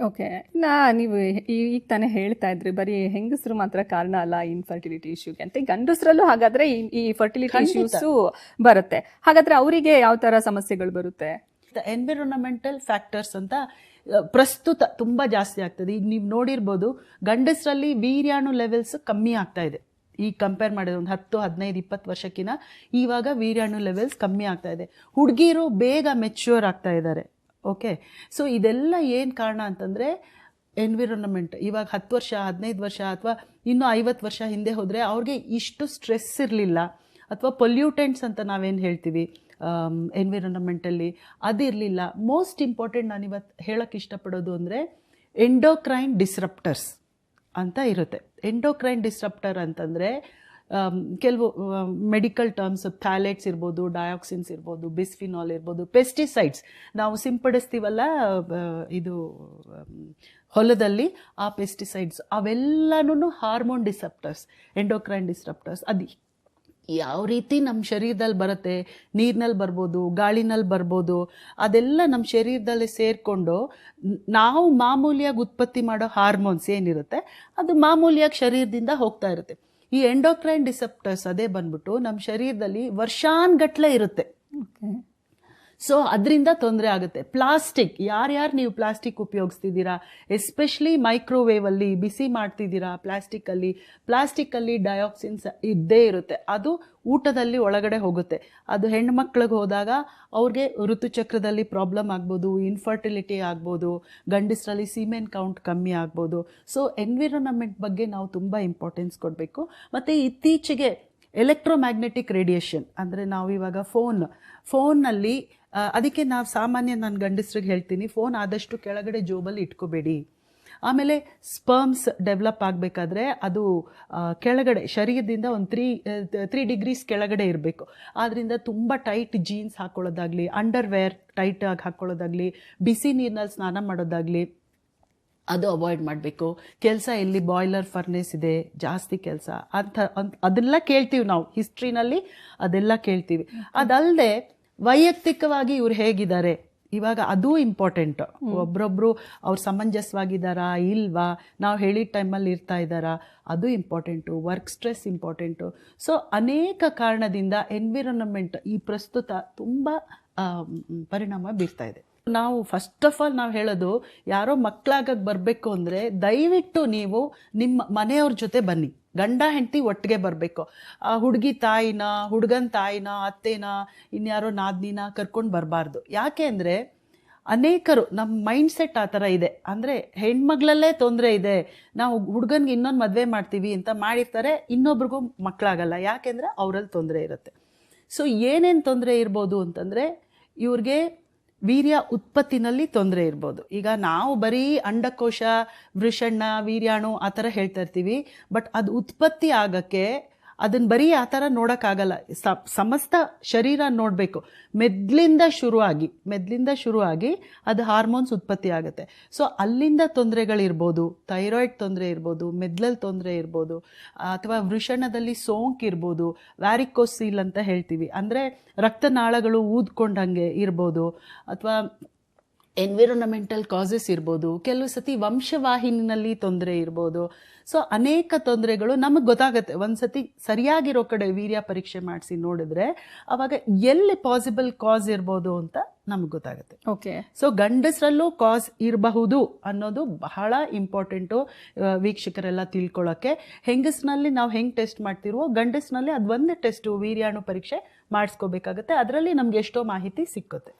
Okay. ನೀವು ಈಗ ತಾನೇ ಹೇಳ್ತಾ ಇದ್ರಿ ಬರೀ ಹೆಂಗಸರು ಮಾತ್ರ ಕಾರಣ ಅಲ್ಲ ಇನ್ಫರ್ಟಿಲಿಟಿ ಇಶ್ಯೂಗೆ ಅಂತ. ಗಂಡಸರಲ್ಲೂ ಹಾಗಾದ್ರೆ ಈ ಫರ್ಟಿಲಿಟಿ ಇಶ್ಯೂಸ್ ಬರುತ್ತೆ. ಹಾಗಾದ್ರೆ ಅವರಿಗೆ ಯಾವ ತರ ಸಮಸ್ಯೆಗಳು ಬರುತ್ತೆ? ಎನ್ವಿರಾನ್ಮೆಂಟಲ್ ಫ್ಯಾಕ್ಟರ್ಸ್ ಅಂತ ಪ್ರಸ್ತುತ ತುಂಬಾ ಜಾಸ್ತಿ ಆಗ್ತದೆ. ಈಗ ನೀವು ನೋಡಿರ್ಬೋದು, ಗಂಡಸರಲ್ಲಿ ವೀರ್ಯಾಣು ಲೆವೆಲ್ಸ್ ಕಮ್ಮಿ ಆಗ್ತಾ ಇದೆ. ಈಗ ಕಂಪೇರ್ ಮಾಡಿದ್ರೆ ಒಂದು 10, 15, 20 ವರ್ಷಕ್ಕಿಂತ ಇವಾಗ ವೀರ್ಯಾಣು ಲೆವೆಲ್ಸ್ ಕಮ್ಮಿ ಆಗ್ತಾ ಇದೆ. ಹುಡುಗಿರು ಬೇಗ ಮೆಚ್ಯೂರ್ ಆಗ್ತಾ ಇದ್ದಾರೆ. ಓಕೆ, ಸೊ ಇದೆಲ್ಲ ಏನು ಕಾರಣ ಅಂತಂದರೆ ಎನ್ವಿರಾನ್ಮೆಂಟ್. ಇವಾಗ 10 ವರ್ಷ, 15 ವರ್ಷ ಅಥವಾ ಇನ್ನೂ 50 ವರ್ಷ ಹಿಂದೆ ಹೋದರೆ ಅವ್ರಿಗೆ ಇಷ್ಟು ಸ್ಟ್ರೆಸ್ ಇರಲಿಲ್ಲ, ಅಥವಾ ಪೊಲ್ಯೂಟೆಂಟ್ಸ್ ಅಂತ ನಾವೇನು ಹೇಳ್ತೀವಿ ಎನ್ವಿರಾನ್ಮೆಂಟಲ್ಲಿ, ಅದಿರಲಿಲ್ಲ. ಮೋಸ್ಟ್ ಇಂಪಾರ್ಟೆಂಟ್ ನಾನು ಇವತ್ತು ಹೇಳೋಕ್ಕೆ ಇಷ್ಟಪಡೋದು ಅಂದರೆ ಎಂಡೋಕ್ರೈನ್ ಡಿಸ್ರಪ್ಟರ್ಸ್ ಅಂತ ಇರುತ್ತೆ. ಎಂಡೋಕ್ರೈನ್ ಡಿಸ್ರಪ್ಟರ್ ಅಂತಂದರೆ ಕೆಲವು ಮೆಡಿಕಲ್ ಟರ್ಮ್ಸ್, ಥ್ಯಾಲೇಟ್ಸ್ ಇರ್ಬೋದು, ಡಯಾಕ್ಸಿನ್ಸ್ ಇರ್ಬೋದು, ಬಿಸ್ಫಿನಾಲ್ ಇರ್ಬೋದು, ಪೆಸ್ಟಿಸೈಡ್ಸ್ ನಾವು ಸಿಂಪಡಿಸ್ತೀವಲ್ಲ ಇದು ಹೊಲದಲ್ಲಿ, ಆ ಪೆಸ್ಟಿಸೈಡ್ಸ್ ಅವೆಲ್ಲನೂ ಹಾರ್ಮೋನ್ ಡಿಸ್ರಪ್ಟರ್ಸ್, ಎಂಡೋಕ್ರೈನ್ ಡಿಸ್ರಪ್ಟರ್ಸ್. ಅದು ಯಾವ ರೀತಿ ನಮ್ಮ ಶರೀರದಲ್ಲಿ ಬರುತ್ತೆ, ನೀರಿನಲ್ಲಿ ಬರ್ಬೋದು, ಗಾಳಿನಲ್ಲಿ ಬರ್ಬೋದು, ಅದೆಲ್ಲ ನಮ್ಮ ಶರೀರದಲ್ಲಿ ಸೇರಿಕೊಂಡು ನಾವು ಮಾಮೂಲಿಯಾಗಿ ಉತ್ಪತ್ತಿ ಮಾಡೋ ಹಾರ್ಮೋನ್ಸ್ ಏನಿರುತ್ತೆ ಅದು ಮಾಮೂಲಿಯಾಗಿ ಶರೀರದಿಂದ ಹೋಗ್ತಾ ಇರುತ್ತೆ. ಈ ಎಂಡೋಕ್ರೈನ್ ಡಿಸೆಪ್ಟರ್ಸ್ ಅದೇ ಬಂದ್ಬಿಟ್ಟು ನಮ್ಮ ಶರೀರದಲ್ಲಿ ವರ್ಷಾನ್ಗಟ್ಲೆ ಇರುತ್ತೆ. ಸೊ ಅದರಿಂದ ತೊಂದರೆ ಆಗುತ್ತೆ. ಪ್ಲಾಸ್ಟಿಕ್, ಯಾರ್ಯಾರು ನೀವು ಪ್ಲಾಸ್ಟಿಕ್ ಉಪಯೋಗಿಸ್ತಿದ್ದೀರಾ, ಎಸ್ಪೆಷಲಿ ಮೈಕ್ರೋವೇವಲ್ಲಿ ಬಿಸಿ ಮಾಡ್ತಿದ್ದೀರಾ ಪ್ಲಾಸ್ಟಿಕ್ಕಲ್ಲಿ ಡಯಾಕ್ಸಿನ್ಸ್ ಇದ್ದೇ ಇರುತ್ತೆ. ಅದು ಊಟದಲ್ಲಿ ಒಳಗಡೆ ಹೋಗುತ್ತೆ. ಅದು ಹೆಣ್ಮಕ್ಳಿಗೆ ಹೋದಾಗ ಅವ್ರಿಗೆ ಋತುಚಕ್ರದಲ್ಲಿ ಪ್ರಾಬ್ಲಮ್ ಆಗ್ಬೋದು, ಇನ್ಫರ್ಟಿಲಿಟಿ ಆಗ್ಬೋದು, ಗಂಡಸರಲ್ಲಿ ಸೀಮೆನ್ ಕೌಂಟ್ ಕಮ್ಮಿ ಆಗ್ಬೋದು. ಸೊ ಎನ್ವಿರಾನ್ಮೆಂಟ್ ಬಗ್ಗೆ ನಾವು ತುಂಬ ಇಂಪಾರ್ಟೆನ್ಸ್ ಕೊಡಬೇಕು. ಮತ್ತು ಇತ್ತೀಚೆಗೆ ಎಲೆಕ್ಟ್ರೋಮ್ಯಾಗ್ನೆಟಿಕ್ ರೇಡಿಯೇಷನ್ ಅಂದರೆ ನಾವು ಇವಾಗ ಫೋನ್ನಲ್ಲಿ ಅದಕ್ಕೆ ನಾವು ಸಾಮಾನ್ಯ ನಾನು ಗಂಡಸ್ರಿಗೆ ಹೇಳ್ತೀನಿ, ಫೋನ್ ಆದಷ್ಟು ಕೆಳಗಡೆ ಜೋಬಲ್ಲಿ ಇಟ್ಕೋಬೇಡಿ. ಆಮೇಲೆ ಸ್ಪರ್ಮ್ಸ್ ಡೆವಲಪ್ ಆಗಬೇಕಾದ್ರೆ ಅದು ಕೆಳಗಡೆ ಶರೀರದಿಂದ ಒಂದು 3 ಡಿಗ್ರೀಸ್ ಕೆಳಗಡೆ ಇರಬೇಕು. ಆದ್ದರಿಂದ ತುಂಬ ಟೈಟ್ ಜೀನ್ಸ್ ಹಾಕ್ಕೊಳ್ಳೋದಾಗಲಿ, ಅಂಡರ್ವೇರ್ ಟೈಟಾಗಿ ಹಾಕ್ಕೊಳ್ಳೋದಾಗಲಿ, ಬಿಸಿ ನೀರಿನಲ್ಲಿ ಸ್ನಾನ ಮಾಡೋದಾಗಲಿ ಅದು ಅವಾಯ್ಡ್ ಮಾಡಬೇಕು. ಕೆಲಸ ಎಲ್ಲಿ ಬಾಯ್ಲರ್ ಫರ್ನೇಸ್ ಇದೆ, ಜಾಸ್ತಿ ಕೆಲಸ ಅಂತ ಅದೆಲ್ಲ ಕೇಳ್ತೀವಿ ನಾವು ಹಿಸ್ಟ್ರಿನಲ್ಲಿ, ಅದೆಲ್ಲ ಕೇಳ್ತೀವಿ. ಅದಲ್ಲದೆ ವೈಯಕ್ತಿಕವಾಗಿ ಇವ್ರು ಹೇಗಿದ್ದಾರೆ ಇವಾಗ ಅದು ಇಂಪಾರ್ಟೆಂಟು. ಒಬ್ರೊಬ್ರು ಅವ್ರು ಸಮಂಜಸವಾಗಿದ್ದಾರಾ ಇಲ್ವಾ, ನಾವು ಹೇಳಿದ ಟೈಮಲ್ಲಿ ಇರ್ತಾ ಇದ್ದಾರಾ, ಅದು important. Work stress important. So ಅನೇಕ ಕಾರಣದಿಂದ ಎನ್ವಿರಾನ್ಮೆಂಟ್ ಈ ಪ್ರಸ್ತುತ ತುಂಬ ಪರಿಣಾಮ ಬೀರ್ತಾ ಇದೆ. ನಾವು ಫಸ್ಟ್ ಆಫ್ ಆಲ್ ನಾವು ಹೇಳೋದು, ಯಾರೋ ಮಕ್ಕಳಾಗಕ್ಕೆ ಬರಬೇಕು ಅಂದರೆ ದಯವಿಟ್ಟು ನೀವು ನಿಮ್ಮ ಮನೆಯವ್ರ ಜೊತೆ ಬನ್ನಿ. ಗಂಡ ಹೆಂಡತಿ ಒಟ್ಟಿಗೆ ಬರಬೇಕು. ಹುಡುಗಿ ತಾಯಿನ, ಹುಡುಗನ ತಾಯಿನ, ಅತ್ತೆನ, ಇನ್ಯಾರೋ ನಾದ್ನಿನ ಕರ್ಕೊಂಡು ಬರಬಾರ್ದು. ಯಾಕೆ ಅಂದರೆ ಅನೇಕರು ನಮ್ಮ ಮೈಂಡ್ ಸೆಟ್ ಆ ಥರ ಇದೆ. ಅಂದರೆ ಹೆಣ್ಮಗಳಲ್ಲೇ ತೊಂದರೆ ಇದೆ, ನಾವು ಹುಡುಗನಿಗೆ ಇನ್ನೊಂದು ಮದುವೆ ಮಾಡ್ತೀವಿ ಅಂತ ಮಾಡಿರ್ತಾರೆ, ಇನ್ನೊಬ್ರಿಗೂ ಮಕ್ಕಳಾಗಲ್ಲ. ಯಾಕೆಂದರೆ ಅವರಲ್ಲಿ ತೊಂದರೆ ಇರುತ್ತೆ. ಸೊ ಏನೇನು ತೊಂದರೆ ಇರ್ಬೋದು ಅಂತಂದರೆ ಇವ್ರಿಗೆ ವೀರ್ಯ ಉತ್ಪತ್ತಿನಲ್ಲಿ ತೊಂದರೆ ಇರ್ಬೋದು. ಈಗ ನಾವು ಬರೀ ಅಂಡಕೋಶ, ವೃಷಣ, ವೀರ್ಯಾಣು ಆ ಥರ ಹೇಳ್ತಾ ಇರ್ತೀವಿ. ಬಟ್ ಅದು ಉತ್ಪತ್ತಿ ಆಗೋಕ್ಕೆ ಅದನ್ನು ಬರೀ ಆ ಥರ ನೋಡೋಕ್ಕಾಗಲ್ಲ. ಸಮಸ್ತ ಶರೀರ ನೋಡಬೇಕು. ಮೆದ್ಲಿಂದ ಶುರುವಾಗಿ ಅದು ಹಾರ್ಮೋನ್ಸ್ ಉತ್ಪತ್ತಿ ಆಗುತ್ತೆ. ಸೊ ಅಲ್ಲಿಂದ ತೊಂದರೆಗಳಿರ್ಬೋದು, ಥೈರಾಯ್ಡ್ ತೊಂದರೆ ಇರ್ಬೋದು, ಮೆದ್ಲಲ್ಲಿ ತೊಂದರೆ ಇರ್ಬೋದು, ಅಥವಾ ವೃಷಣದಲ್ಲಿ ಸೋಂಕು ಇರ್ಬೋದು, ವ್ಯಾರಿಕೋಸೀಲ್ ಅಂತ ಹೇಳ್ತೀವಿ, ಅಂದರೆ ರಕ್ತನಾಳಗಳು ಊದ್ಕೊಂಡಂಗೆ ಇರ್ಬೋದು, ಅಥವಾ ಎನ್ವಿರಾನ್ಮೆಂಟಲ್ ಕಾಸಸ್ ಇರ್ಬೋದು, ಕೆಲವು ಸತಿ ವಂಶವಾಹಿನಿನಲ್ಲಿ ತೊಂದರೆ ಇರ್ಬೋದು. ಸೊ ಅನೇಕ ತೊಂದರೆಗಳು ನಮಗೆ ಗೊತ್ತಾಗುತ್ತೆ. ಒಂದು ಸತಿ ಸರಿಯಾಗಿರೋ ಕಡೆ ವೀರ್ಯ ಪರೀಕ್ಷೆ ಮಾಡಿಸಿ ನೋಡಿದ್ರೆ ಅವಾಗ ಎಲ್ಲಿ ಪಾಸಿಬಲ್ ಕಾಸ್ ಇರ್ಬೋದು ಅಂತ ನಮಗೆ ಗೊತ್ತಾಗುತ್ತೆ. ಓಕೆ. ಸೊ ಗಂಡಸರಲ್ಲೂ ಕಾಸ್ ಇರಬಹುದು ಅನ್ನೋದು ಬಹಳ ಇಂಪಾರ್ಟೆಂಟು ವೀಕ್ಷಕರೆಲ್ಲ ತಿಳ್ಕೊಳ್ಳೋಕ್ಕೆ. ಹೆಂಗಸಿನಲ್ಲಿ ನಾವು ಹೆಂಗೆ ಟೆಸ್ಟ್ ಮಾಡ್ತಿರುವೋ ಗಂಡಸಿನಲ್ಲಿ ಅದು ಒಂದೇ ಟೆಸ್ಟು, ವೀರ್ಯಾಣು ಪರೀಕ್ಷೆ ಮಾಡಿಸ್ಕೋಬೇಕಾಗತ್ತೆ. ಅದರಲ್ಲಿ ನಮ್ಗೆ ಎಷ್ಟೋ ಮಾಹಿತಿ ಸಿಕ್ಕುತ್ತೆ.